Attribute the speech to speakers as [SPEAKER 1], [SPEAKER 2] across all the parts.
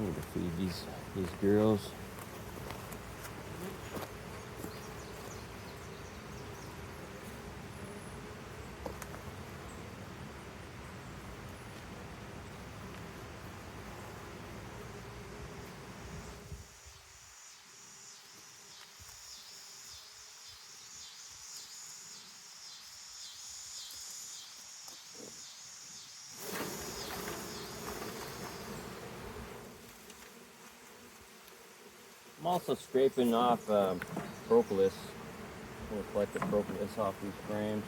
[SPEAKER 1] need to feed these girls. I'm also scraping off propolis. I'm going to collect the propolis off these frames.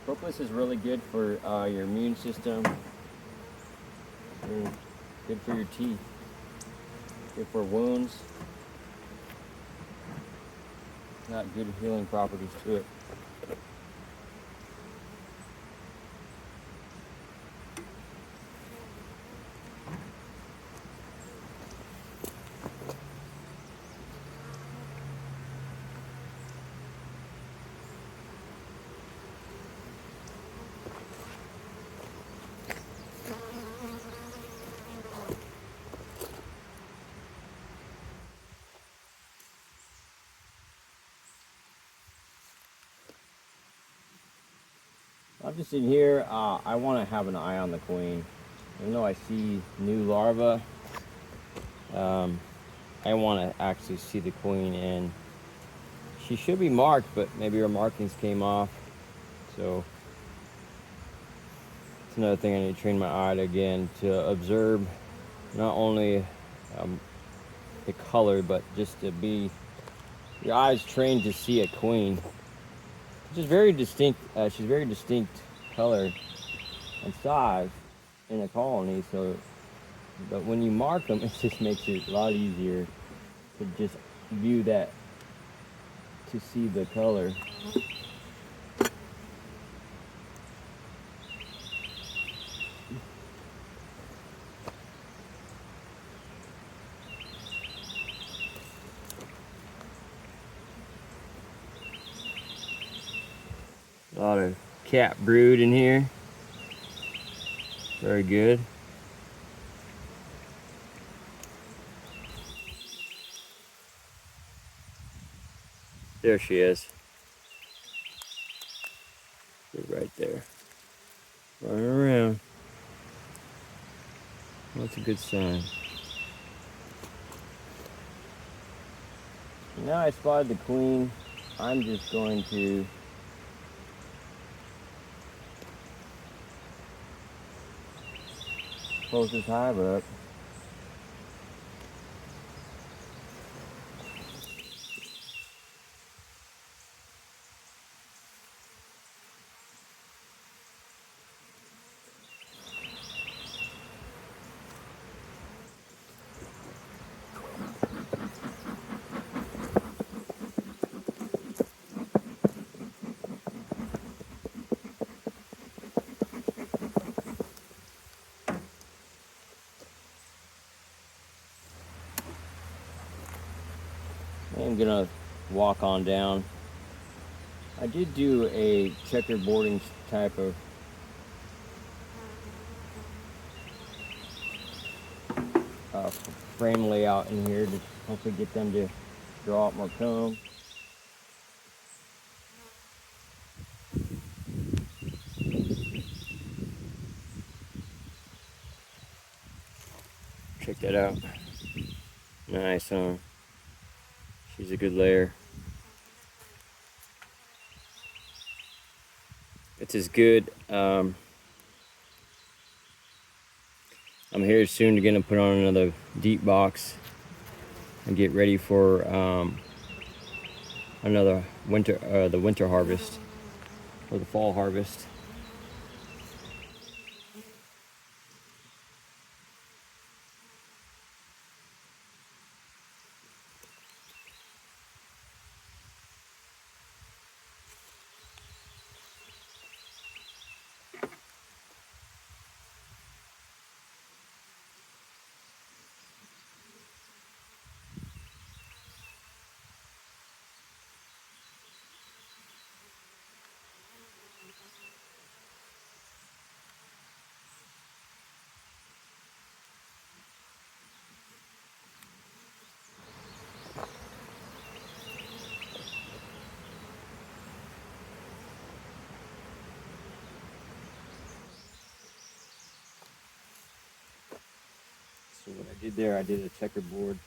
[SPEAKER 1] Propolis is really good for your immune system, and good for your teeth, good for wounds. Got good healing properties to it. I'm just in here. I want to have an eye on the queen. Even though I see new larvae, I want to actually see the queen, and she should be marked, but maybe her markings came off. So it's another thing I need to train my eye to, again, to observe not only the color, but just to be your eyes trained to see a queen, which is very distinct. She's very distinct color and size in a colony. So, but when you mark them, it just makes it a lot easier to just view that, to see the color. A lot of cat brood in here. Very good. There she is. She's right there. Running around. That's a good sign. Now I spotted the queen. I'm just going to close this hive up. I'm gonna walk on down. I did do a checkerboarding type of frame layout in here to hopefully get them to draw out more comb. Check that out. Nice, huh? She's a good layer. It's as good. I'm here soon to gonna put on another deep box and get ready for another winter, the winter harvest or the fall harvest. So what I did there, I did a checkerboard.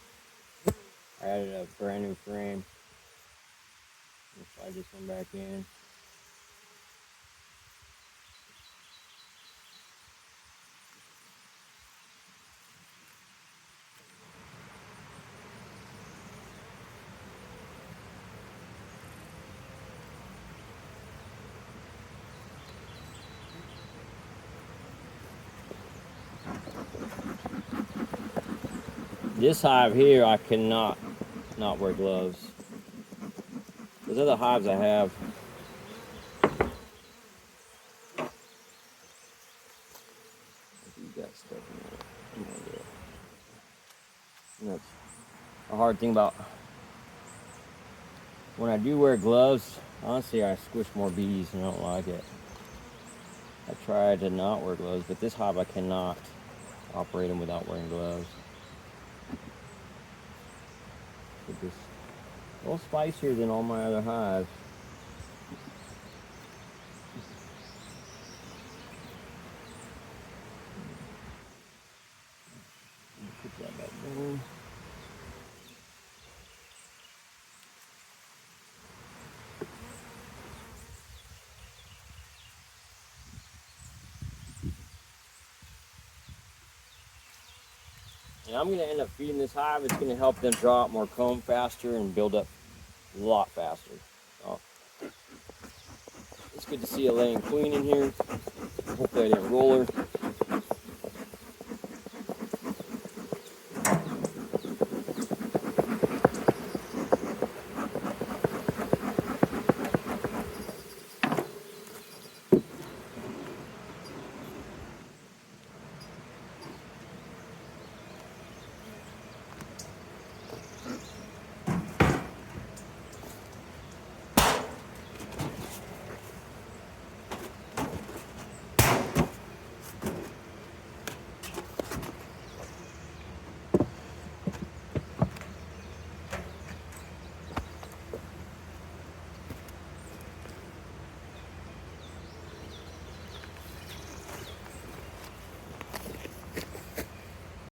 [SPEAKER 1] I added a brand new frame. Slide this one back in. This hive here, I cannot not wear gloves. Those other hives I have, you got stuff in there. And that's a hard thing about when I do wear gloves. Honestly, I squish more bees and I don't like it. I try to not wear gloves, but this hive I cannot operate them without wearing gloves. It's just a little spicier than all my other hives. Put that back down. And I'm going to end up feeding this hive. It's going to help them draw out more comb faster and build up a lot faster. So, it's good to see a laying queen in here. Hopefully I didn't roll her.